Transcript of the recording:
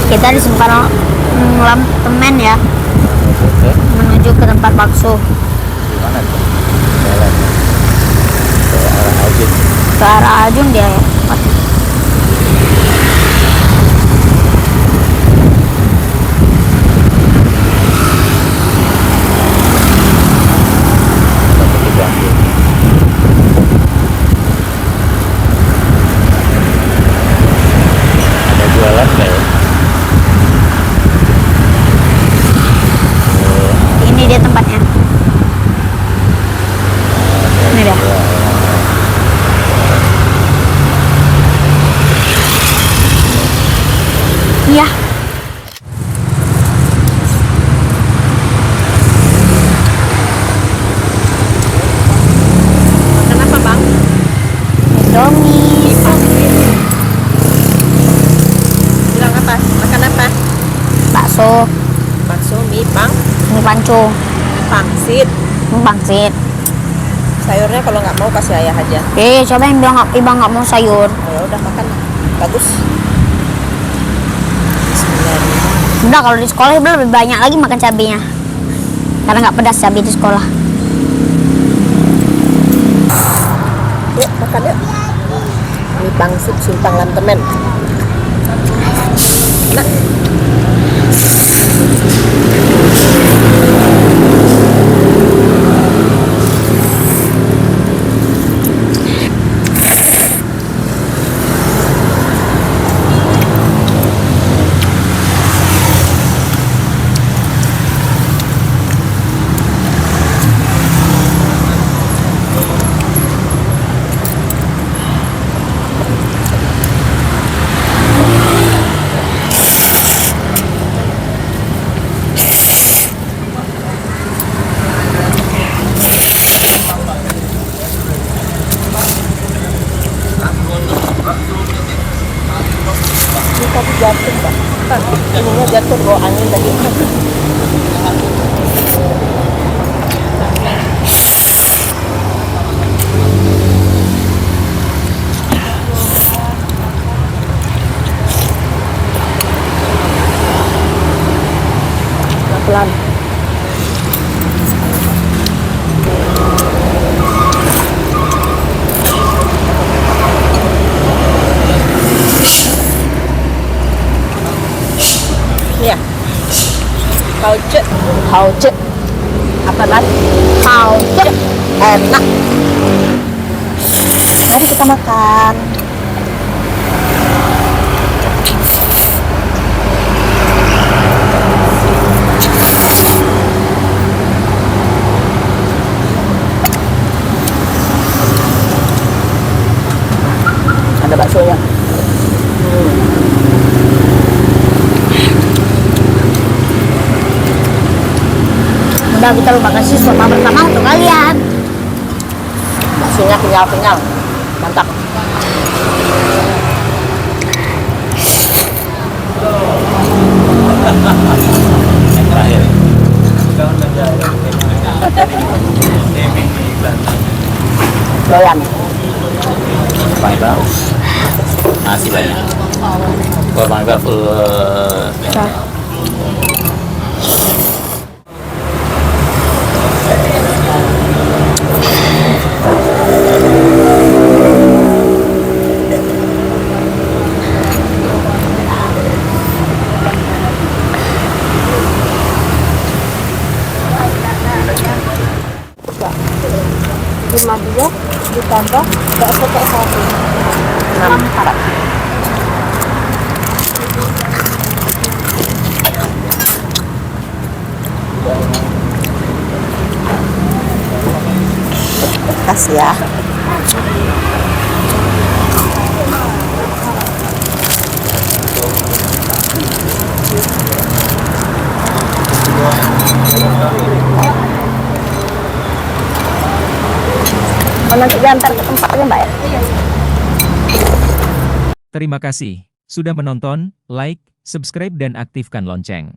Kita di simpang Temen ya, menuju ke tempat bakso. Di mana tuh? Jalan ke arah Ajun. Ke arah Ajun dia ya. Sampai di Bandung. Ada jualan nggak ya? Ini dia tempatnya. Ini dia. Iya. Kenapa bang? Indomie. Bilang apa? Makan apa? Bakso. Bakso, mie, bang, Mie panco. pangsit. Mie pangsit. Sayurnya kalau nggak mau kasih ayah aja. Siapa yang bilang Ibang nggak mau sayur? Ya udah makan. Bagus. Bismillahirrahmanirrahim. Udah, kalau di sekolah Ibang lebih banyak lagi makan cabenya. Karena nggak pedas cabai di sekolah. Yuk makan yuk. Mie pangsit Simpang Lantemen. Nah. Ini tadi jatuh pak. Ininya jatuh bawa angin tadi. Pelan. Ya. Hauce. Hauce. Apa lagi? Hauce. Enak. Mari kita makan. Ada baksonya. Udah, kita lupa kasih sopa pertama untuk kalian. Baksonya kenyal-kenyal. Mantap. Yang terakhir. Doyan. Bang Iqbal. Masih banyak. Kalau Bang Iqbal full. Lima dia ditambah bakso kayak satu. 6. Pas ya. Nanti diantar ke tempatnya Mbak ya. Terima kasih sudah menonton, like, subscribe dan aktifkan lonceng.